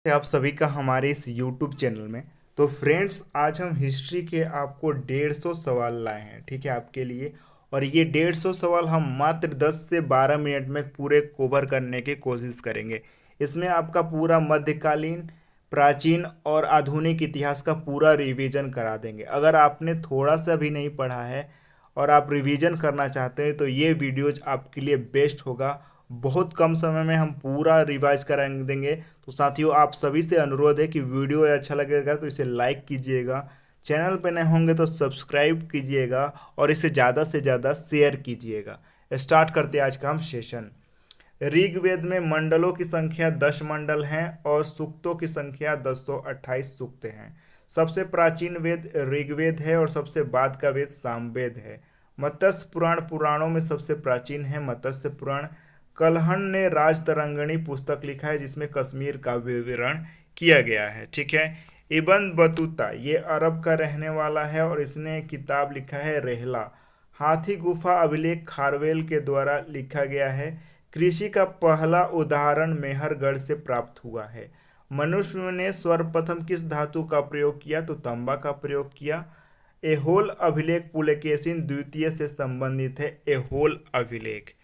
आप सभी का हमारे इस YouTube चैनल में। तो फ्रेंड्स, आज हम हिस्ट्री के आपको 150 सवाल लाए हैं, ठीक है, आपके लिए। और ये 150 सवाल हम मात्र 10 से 12 मिनट में पूरे कवर करने की कोशिश करेंगे। इसमें आपका पूरा मध्यकालीन, प्राचीन और आधुनिक इतिहास का पूरा रिवीजन करा देंगे। अगर आपने थोड़ा सा भी नहीं पढ़ा है और आप रिवीजन करना चाहते हैं तो ये वीडियोज आपके लिए बेस्ट होगा। बहुत कम समय में हम पूरा रिवाइज करा देंगे। तो साथियों, आप सभी से अनुरोध है कि वीडियो अच्छा लगेगा तो इसे लाइक कीजिएगा, चैनल पर नए होंगे तो सब्सक्राइब कीजिएगा और इसे ज़्यादा से ज़्यादा शेयर कीजिएगा। स्टार्ट करते हैं आज का हम सेशन। ऋग्वेद में मंडलों की संख्या 10 मंडल हैं और सूक्तों की संख्या 1028 सूक्त हैं। सबसे प्राचीन वेद ऋग्वेद है और सबसे बाद का वेद सामवेद है। मत्स्य पुराण पुराणों में सबसे प्राचीन है मत्स्य पुराण। कलहण ने राजतरंगिणी पुस्तक लिखा है जिसमें कश्मीर का विवरण किया गया है, ठीक है। इब्न बतूता ये अरब का रहने वाला है और इसने किताब लिखा है रेहला। हाथी गुफा अभिलेख खारवेल के द्वारा लिखा गया है। कृषि का पहला उदाहरण मेहरगढ़ से प्राप्त हुआ है। मनुष्य ने सर्वप्रथम किस धातु का प्रयोग किया? तो तांबा का प्रयोग किया। एहोल अभिलेख पुलकेशिन द्वितीय से संबंधित है। एहोल अभिलेख।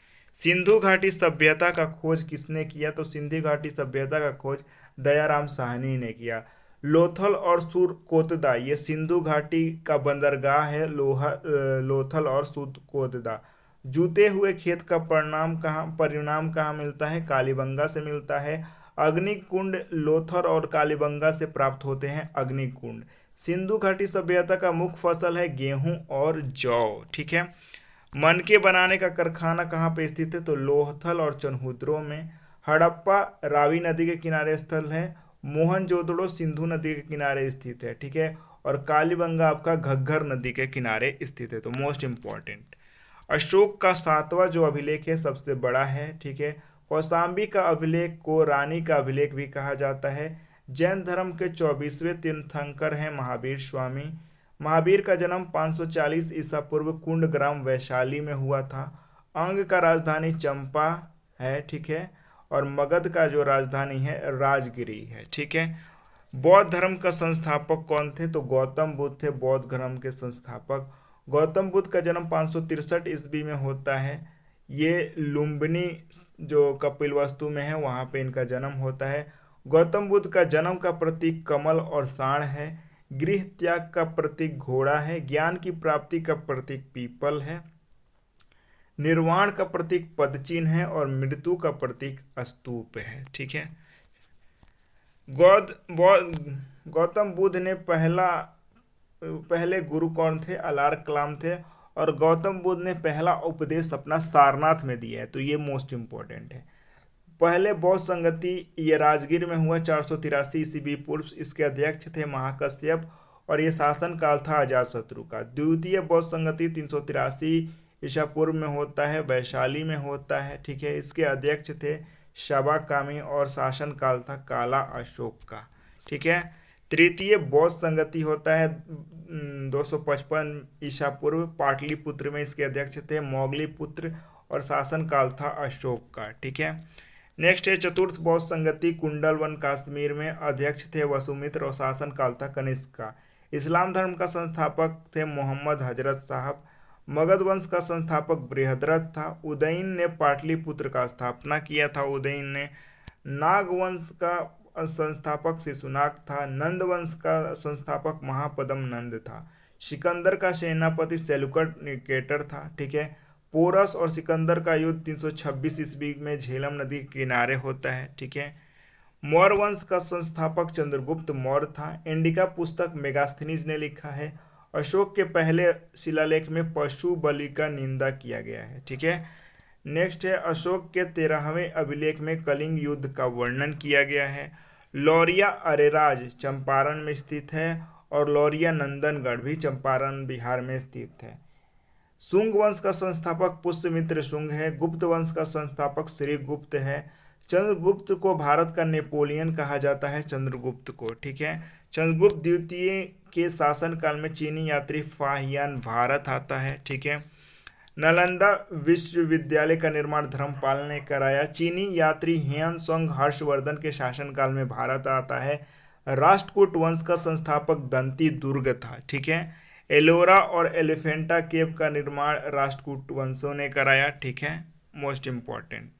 सिंधु घाटी सभ्यता का खोज किसने किया? तो सिंधु घाटी सभ्यता का खोज दयाराम साहनी ने किया। लोथल और सुरकोतदा ये सिंधु घाटी का बंदरगाह है। लोथल और सुरकोतदा। जूते हुए खेत का परिणाम कहाँ मिलता है? कालीबंगा से मिलता है। अग्निकुंड लोथर और कालीबंगा से प्राप्त होते हैं। अग्निकुंड। सिंधु घाटी सभ्यता का मुख्य फसल है गेहूं और जौ, ठीक है। मनके बनाने का कारखाना कहाँ पे स्थित है? तो लोथल और चनहुद्रो में। हड़प्पा रावी नदी के किनारे स्थल है। मोहनजोदड़ो सिंधु नदी के किनारे स्थित है, ठीक है। और कालीबंगा आपका घग्गर नदी के किनारे स्थित है। तो मोस्ट इंपॉर्टेंट। अशोक का 7वां जो अभिलेख है सबसे बड़ा है, ठीक है। कौशाम्बी का अभिलेख को रानी का अभिलेख भी कहा जाता है। जैन धर्म के 24वें तीर्थंकर हैं महावीर स्वामी। महावीर का जन्म 540 ईसा पूर्व कुंड ग्राम वैशाली में हुआ था। अंग का राजधानी चंपा है, ठीक है। और मगध का जो राजधानी है राजगिरी है, ठीक है। बौद्ध धर्म का संस्थापक कौन थे? तो गौतम बुद्ध थे बौद्ध धर्म के संस्थापक। गौतम बुद्ध का जन्म 563 ईस्वी में होता है। ये लुम्बिनी जो कपिलवस्तु में है वहाँ पे इनका जन्म होता है। गौतम बुद्ध का जन्म का प्रतीक कमल और साण है। गृह त्याग का प्रतीक घोड़ा है। ज्ञान की प्राप्ति का प्रतीक पीपल है। निर्वाण का प्रतीक पदचिन्ह है और मृत्यु का प्रतीक स्तूप है, ठीक है। गौतम बुद्ध ने पहले गुरु कौन थे? अलार कलाम थे। और गौतम बुद्ध ने पहला उपदेश अपना सारनाथ में दिया है, तो ये मोस्ट इंपॉर्टेंट है। पहले बौद्ध संगति ये राजगीर में हुआ 483 ईस्वी पूर्व। इसके अध्यक्ष थे महाकश्यप और ये शासन काल था अजातशत्रु का। द्वितीय बौद्ध संगति 383 ईसा पूर्व में होता है, वैशाली में होता है, ठीक है। इसके अध्यक्ष थे शबाकामी और शासन काल था काला अशोक का, ठीक है। तृतीय बौद्ध संगति होता है 255 ईसा पूर्व, पाटलिपुत्र में। इसके अध्यक्ष थे मोगलीपुत्र और शासन काल था अशोक का, ठीक है। नेक्स्ट है चतुर्थ बौद्ध संगति कुंडलवन कश्मीर में। अध्यक्ष थे वसुमित्र और शासन काल था कनिष्क का। इस्लाम धर्म का संस्थापक थे मोहम्मद हजरत साहब। मगध वंश का संस्थापक बृहद्रथ था। उदयन ने पाटलिपुत्र का स्थापना किया था। उदयन ने। नाग वंश का संस्थापक शिशुनाग था। नंद वंश का संस्थापक महापदम नंद था। सिकंदर का सेनापति सेल्युकट निकेटर था, ठीक है। पोरस और सिकंदर का युद्ध 326 ईस्वी में झेलम नदी के किनारे होता है, ठीक है। मौर्य वंश का संस्थापक चंद्रगुप्त मौर्य था। इंडिका पुस्तक मेगास्थनीज ने लिखा है। अशोक के पहले शिलालेख में पशु बलि का निंदा किया गया है, ठीक है। नेक्स्ट है अशोक के 13वें अभिलेख में कलिंग युद्ध का वर्णन किया गया है। लौरिया अरेराज चंपारण में स्थित है और लौरिया नंदनगढ़ भी चंपारण बिहार में स्थित है। शुंग वंश का संस्थापक पुष्यमित्र शुंग है। गुप्त वंश का संस्थापक श्रीगुप्त है। चंद्रगुप्त को भारत का नेपोलियन कहा जाता है, चंद्रगुप्त को, ठीक है। चंद्रगुप्त द्वितीय के शासनकाल में चीनी यात्री फाहियान भारत आता है, ठीक है। नालंदा विश्वविद्यालय का निर्माण धर्मपाल ने कराया। चीनी यात्री ह्वेन-त्सोंग हर्षवर्धन के शासनकाल में भारत आता है। राष्ट्रकूट वंश का संस्थापक दंती दुर्ग था। ठीक है। एलोरा और एलिफेंटा केव का निर्माण राष्ट्रकूट वंशों ने कराया। ठीक है, मोस्ट इंपॉर्टेंट।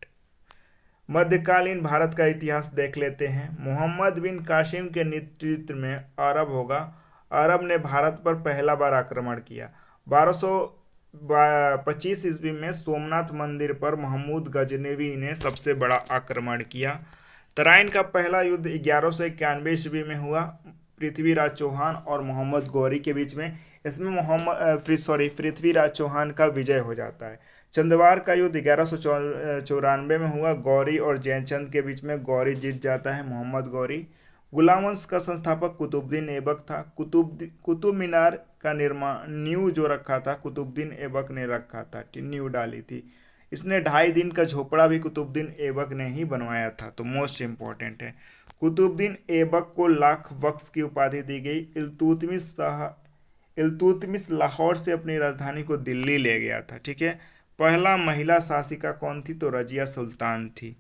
मध्यकालीन भारत का इतिहास देख लेते हैं। मोहम्मद बिन कासिम के नेतृत्व में अरब ने भारत पर पहला बार आक्रमण किया। 1225 ईस्वी में सोमनाथ मंदिर पर महमूद गजनवी ने सबसे बड़ा आक्रमण किया। तराइन का पहला युद्ध 1191 ईस्वी में हुआ, पृथ्वीराज चौहान और मोहम्मद गौरी के बीच में। इसमें पृथ्वीराज चौहान का विजय हो जाता है। चंदवार का युद्ध 1194 में हुआ, गौरी और जयचंद के बीच में गौरी जीत जाता है, मोहम्मद गौरी। गुलाम वंश का संस्थापक कुतुबुद्दीन ऐबक था। कुतुब मीनार का निर्माण नींव जो रखा था कुतुबुद्दीन ऐबक ने रखा था, नींव डाली थी। इसने 2.5 दिन का झोपड़ा भी कुतुबुद्दीन ऐबक ने ही बनवाया था, तो मोस्ट इंपॉर्टेंट है। कुतुबुद्दीन ऐबक को लाख बख्श की उपाधि दी गई। इल्तुतमिश लाहौर से अपनी राजधानी को दिल्ली ले गया था। ठीक है। पहला महिला शासिका कौन थी? तो रजिया सुल्तान थी।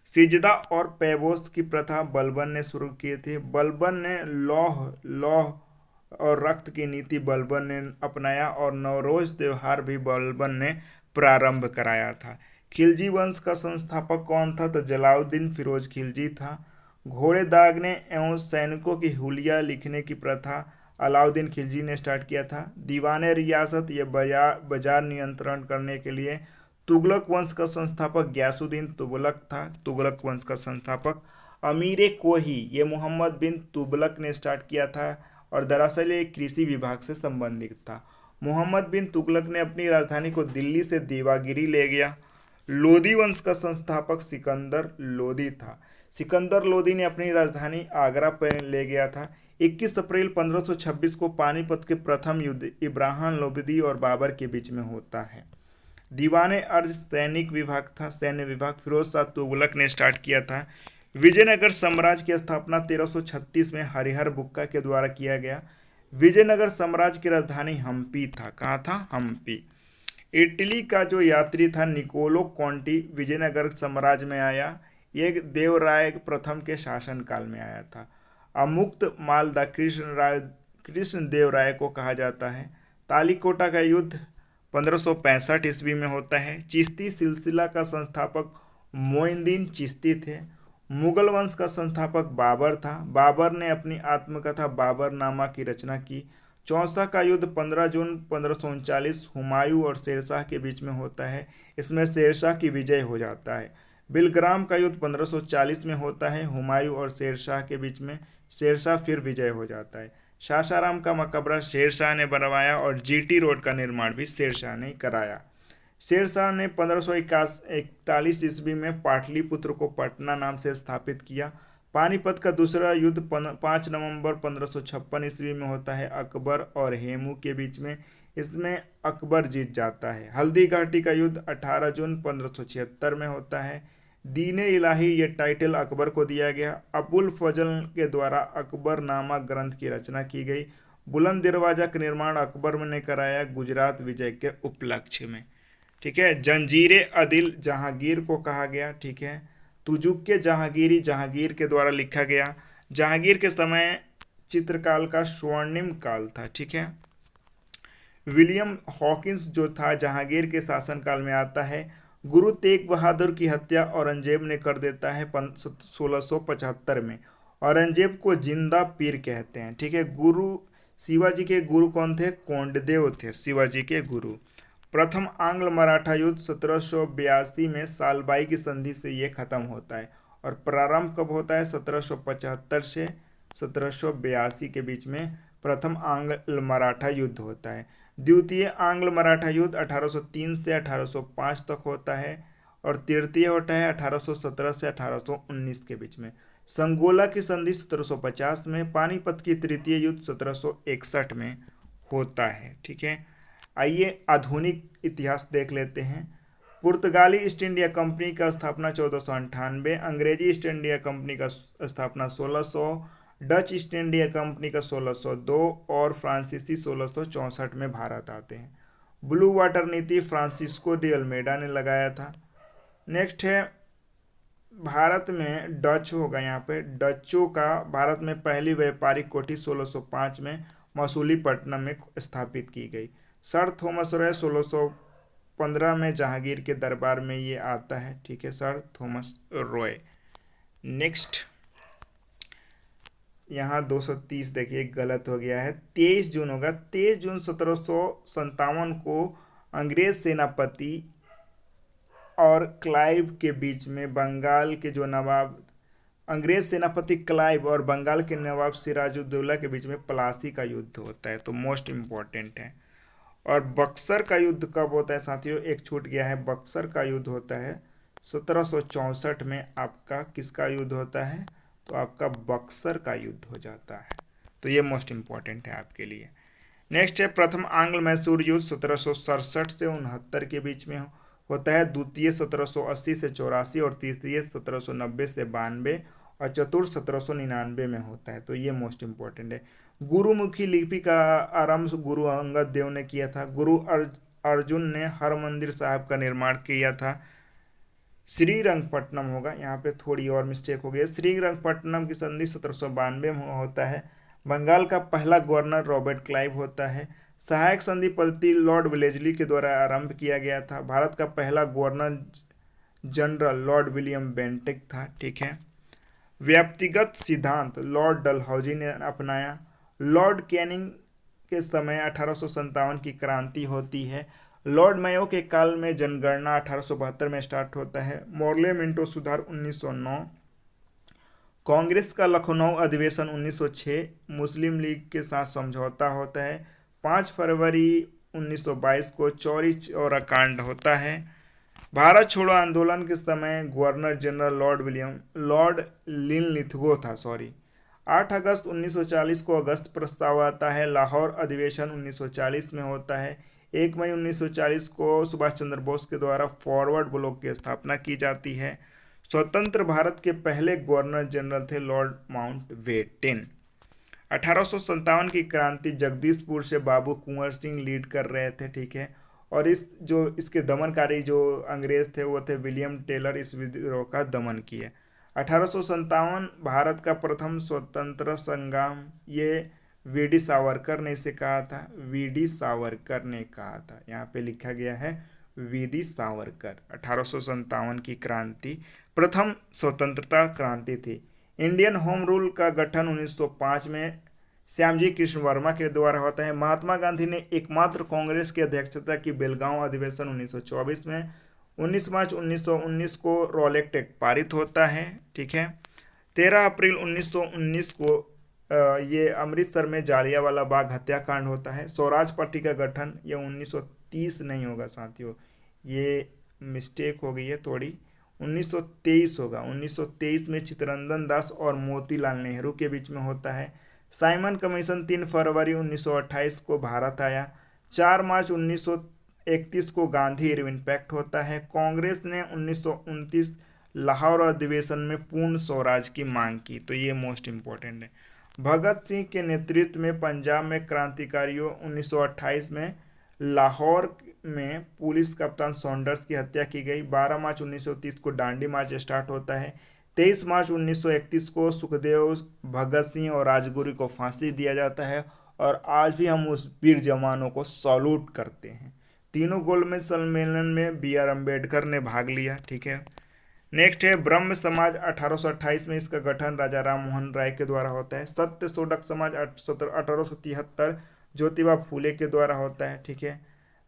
सिजदा और पैबोस की प्रथा बलबन ने शुरू की थी। बलबन ने लौह और रक्त की नीति बलबन ने अपनाया और नवरोज त्योहार भी बलबन ने प्रारंभ कराया था। खिलजी वंश का संस्थापक कौन था? तो जलालुद्दीन फिरोज खिलजी था। घोड़े दागने एवं सैनिकों की हुलिया लिखने की प्रथा अलाउद्दीन खिलजी ने स्टार्ट किया था। दीवाने रियासत ये बाजार नियंत्रण करने के लिए तुगलक वंश का संस्थापक गयासुद्दीन तुगलक था। तुगलक वंश का संस्थापक अमीर कोही ये मोहम्मद बिन तुगलक ने स्टार्ट किया था और दरअसल ये कृषि विभाग से संबंधित था। मोहम्मद बिन तुगलक ने अपनी राजधानी को दिल्ली से देवागिरी ले गया। लोदी वंश का संस्थापक सिकंदर लोदी था। सिकंदर लोदी ने अपनी राजधानी आगरा पर ले गया था। 21 अप्रैल 1526 को पानीपत के प्रथम युद्ध इब्राहिम लोदी और बाबर के बीच में होता है। दीवाने अर्ज सैनिक विभाग था। सैन्य विभाग फिरोज शाह तुगलक ने स्टार्ट किया था। विजयनगर साम्राज्य की स्थापना 1336 में हरिहर बुक्का के द्वारा किया गया। विजयनगर साम्राज्य की राजधानी हम्पी था। कहाँ था? हम्पी। इटली का जो यात्री था निकोलो कॉन्टी विजयनगर साम्राज्य में आया। ये देवराय प्रथम के शासनकाल में आया था। अमुक्त मालदा कृष्ण देव राय को कहा जाता है। तालीकोटा का युद्ध 1565 ईस्वी में होता है। चिश्ती सिलसिला का संस्थापक मोइनुद्दीन चिश्ती थे। मुगल वंश का संस्थापक बाबर था। बाबर ने अपनी आत्मकथा बाबरनामा की रचना की। चौसा का युद्ध 15 जून 1539 हुमायूं और शेरशाह के बीच में होता है। इसमें शेरशाह की विजय हो जाता है। बिलग्राम का युद्ध 1540 में होता है। हुमायूं और शेरशाह के बीच में शेरशाह फिर विजय हो जाता है। सासाराम का मकबरा शेरशाह ने बनवाया और जीटी रोड का निर्माण भी शेरशाह ने कराया। शेरशाह ने 1541 ईस्वी में पाटलिपुत्र को पटना नाम से स्थापित किया। पानीपत का दूसरा युद्ध 5 नवंबर 1556 ईस्वी में होता है अकबर और हेमू के बीच में। इसमें अकबर जीत जाता है। हल्दी घाटी का युद्ध 18 जून 1576 में होता है। दीने इलाही ये टाइटल अकबर को दिया गया। अबुल फजल के द्वारा अकबर नामक ग्रंथ की रचना की गई। बुलंद दरवाजा का निर्माण अकबर ने कराया गुजरात विजय के उपलक्ष्य में। ठीक है। जंजीरे अदिल जहांगीर को कहा गया। ठीक है। तुजुक जहांगीरी जहांगीर के द्वारा लिखा गया। जहांगीर के समय चित्रकाल का स्वर्णिम काल था। ठीक है। विलियम हॉकिंस जो था जहांगीर के शासनकाल में आता है। गुरु तेग बहादुर की हत्या औरंगजेब ने कर देता है 1675 में। औरंगजेब को जिंदा पीर कहते हैं। ठीक है। गुरु शिवाजी के गुरु कौन थे? कोंडदेव थे शिवाजी के गुरु। प्रथम आंग्ल मराठा युद्ध 1782 में सालबाई की संधि से ये खत्म होता है और प्रारंभ कब होता है? 1775 से 1782 के बीच में प्रथम आंग्ल मराठा युद्ध होता है। द्वितीय आंग्ल मराठा युद्ध 1803 से 1805 तक होता है और तृतीय होता है 1817 से 1819 के बीच में। संगोला की संधि 1750 में। पानीपत की तृतीय युद्ध 1761 में होता है। ठीक है। आइए आधुनिक इतिहास देख लेते हैं। पुर्तगाली ईस्ट इंडिया कंपनी का स्थापना 1498, अंग्रेजी ईस्ट इंडिया कंपनी का स्थापना 1600, डच ईस्ट इंडिया कंपनी का 1602 और फ्रांसीसी 1664 में भारत आते हैं। ब्लू वाटर नीति फ्रांसिस्को डी अल्मेडा ने लगाया था। नेक्स्ट है भारत में डच होगा, यहाँ पे डचों का भारत में पहली व्यापारिक कोठी 1605 में मसूलीपट्टनम में स्थापित की गई। सर थॉमस रॉय 1615 में जहांगीर के दरबार में ये आता है, ठीक है, सर थॉमस रॉय। नेक्स्ट यहाँ 230 देखिए गलत हो गया है, 23 जून होगा। 23 जून 1757 को अंग्रेज सेनापति और क्लाइव के बीच में बंगाल के जो नवाब, अंग्रेज सेनापति क्लाइव और बंगाल के नवाब सिराजुद्दौला के बीच में प्लासी का युद्ध होता है, तो मोस्ट इम्पॉर्टेंट है। और बक्सर का युद्ध कब होता है साथियों, एक छूट गया है, बक्सर का युद्ध होता है 1764 में। आपका किसका युद्ध होता है, तो आपका बक्सर का युद्ध हो जाता है, तो ये मोस्ट इम्पॉर्टेंट है आपके लिए। नेक्स्ट है प्रथम आंग्ल मैसूर युद्ध 1767 से 69 के बीच में होता है। द्वितीय 1780 से 84 और तीसरी 1790 से 92 और चतुर्थ 1799 में होता है, तो ये मोस्ट इम्पोर्टेंट है। गुरुमुखी लिपि का आरंभ गुरु अंगद देव ने किया था। गुरु अर्जुन ने हरमंदिर साहब का निर्माण किया था। श्रीरंगपट्टनम होगा, यहाँ पे थोड़ी और मिस्टेक हो गई है। श्रीरंगपट्टनम की संधि 1792 में होता है। बंगाल का पहला गवर्नर रॉबर्ट क्लाइव होता है। सहायक संधि पद्धति लॉर्ड वेलेस्ली के द्वारा आरंभ किया गया था। भारत का पहला governor general Lord William Bentinck था, ठीक है। व्यक्तिगत सिद्धांत लॉर्ड डलहौजी ने अपनाया। लॉर्ड कैनिंग के समय 1857 की क्रांति होती है। लॉर्ड मेयो के काल में जनगणना 1872 में स्टार्ट होता है। मॉर्ले मिंटो सुधार 1909। कांग्रेस का लखनऊ अधिवेशन 1906। मुस्लिम लीग के साथ समझौता होता है। 5 फरवरी 1922 को चौरी चौरा कांड होता है। भारत छोड़ो आंदोलन के समय गवर्नर जनरल लॉर्ड लिनलिथगो था, 8 अगस्त 1940 को अगस्त प्रस्ताव आता है। लाहौर अधिवेशन 1940 में होता है। 1 मई 1940 को सुभाष चंद्र बोस के द्वारा फॉरवर्ड ब्लॉक की स्थापना की जाती है। स्वतंत्र भारत के पहले गवर्नर जनरल थे लॉर्ड माउंटबेटन। 1857 की क्रांति जगदीशपुर से बाबू कुंवर सिंह लीड कर रहे थे, ठीक है। और इसके दमनकारी जो अंग्रेज थे वो थे विलियम टेलर, इस विद्रोह का दमन किए। 1857 भारत का प्रथम स्वतंत्र संग्राम, ये वीडी सावरकर ने इसे कहा था, वीडी सावरकर ने कहा था, यहाँ पे लिखा गया है वीडी सावरकर। 1857 की क्रांति प्रथम स्वतंत्रता क्रांति थी। इंडियन होम रूल का गठन 1905 में श्यामजी कृष्ण वर्मा के द्वारा होता है। महात्मा गांधी ने एकमात्र कांग्रेस की अध्यक्षता की। बेलगांव अधिवेशन 1924 में। 19 मार्च 1919 को रॉलेट एक्ट पारित होता है, ठीक है। 13 अप्रैल 1919 को ये अमृतसर में जालियांवाला बाग हत्याकांड होता है। स्वराज पार्टी का गठन, ये 1930 नहीं होगा साथियों, ये मिस्टेक हो गई है थोड़ी, 1923 होगा। 1923 में चित्तरंजन दास और मोतीलाल नेहरू के बीच में होता है। साइमन कमीशन 3 फरवरी 1928 को भारत आया। 4 मार्च 1931 को गांधी इरविन पैक्ट होता है। कांग्रेस ने 1929 लाहौर अधिवेशन में पूर्ण स्वराज की मांग की, तो ये मोस्ट इम्पोर्टेंट है। भगत सिंह के नेतृत्व में पंजाब में क्रांतिकारियों 1928 में लाहौर में पुलिस कप्तान सॉन्डर्स की हत्या की गई। 12 मार्च 1930 को दांडी मार्च स्टार्ट होता है। 23 मार्च 1931 को सुखदेव, भगत सिंह और राजगुरु को फांसी दिया जाता है और आज भी हम उस वीर जवानों को सॉल्यूट करते हैं। तीनों गोलमेज सम्मेलन में BR अम्बेडकर ने भाग लिया, ठीक है। नेक्स्ट है ब्रह्म समाज 1828 में इसका गठन राजा राम मोहन राय के द्वारा होता है। सत्य शोधक समाज 1873 ज्योतिबा फूले के द्वारा होता है, ठीक है।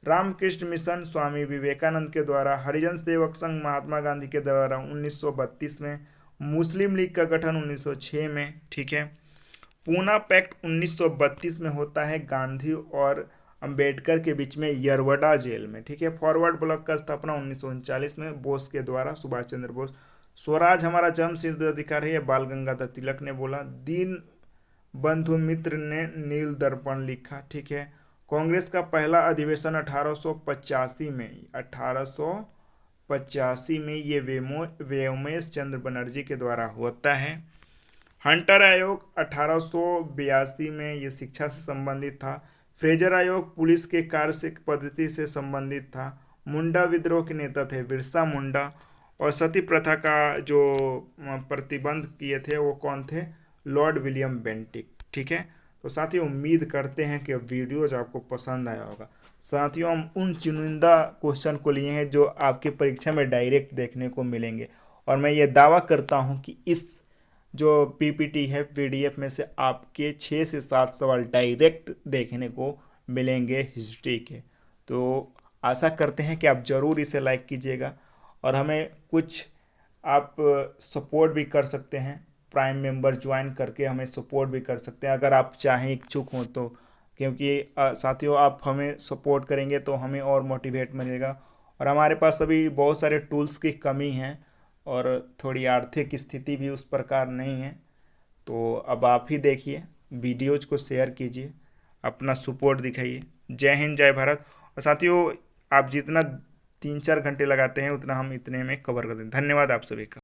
रामकृष्ण मिशन स्वामी विवेकानंद के द्वारा। हरिजन सेवक संघ महात्मा गांधी के द्वारा 1932 में। मुस्लिम लीग का गठन 1906 में, ठीक है। पूना पैक्ट 1932 में होता है गांधी और अंबेडकर के बीच में यरवड़ा जेल में, ठीक है। फॉरवर्ड ब्लॉक का स्थापना 1939 में बोस के द्वारा, सुभाष चंद्र बोस। स्वराज हमारा जन्मसिद्ध अधिकार है, बाल गंगाधर तिलक ने बोला। दीन बंधु मित्र ने नील दर्पण लिखा, ठीक है। कांग्रेस का पहला अधिवेशन 1885 में ये व्योमेश चंद्र बनर्जी के द्वारा होता है। हंटर आयोग 1882 में ये शिक्षा से संबंधित था। फ्रेजर आयोग पुलिस के कार्य पद्धति से संबंधित था। मुंडा विद्रोह के नेता थे बिरसा मुंडा। और सती प्रथा का जो प्रतिबंध किए थे वो कौन थे? Lord William Bentinck. ठीक है, तो साथियों उम्मीद करते हैं कि वीडियोज आपको पसंद आया होगा। साथियों हम उन चुनिंदा क्वेश्चन को लिए हैं जो आपकी परीक्षा में डायरेक्ट देखने को मिलेंगे, और मैं ये दावा करता हूँ कि इस जो पीपीटी है पीडीएफ में से आपके 6 से 7 सवाल डायरेक्ट देखने को मिलेंगे हिस्ट्री के। तो आशा करते हैं कि आप ज़रूर इसे लाइक कीजिएगा, और हमें कुछ आप सपोर्ट भी कर सकते हैं, प्राइम मेंबर ज्वाइन करके हमें सपोर्ट भी कर सकते हैं अगर आप चाहें, इच्छुक हों तो। क्योंकि साथियों आप हमें सपोर्ट करेंगे तो हमें और मोटिवेट मिलेगा, और हमारे पास अभी बहुत सारे टूल्स की कमी है और थोड़ी आर्थिक स्थिति भी उस प्रकार नहीं है। तो अब आप ही देखिए, वीडियोज़ को शेयर कीजिए, अपना सपोर्ट दिखाइए। जय हिंद, जय भारत। और साथियों आप जितना 3-4 घंटे लगाते हैं उतना हम इतने में कवर कर दें। धन्यवाद आप सभी का।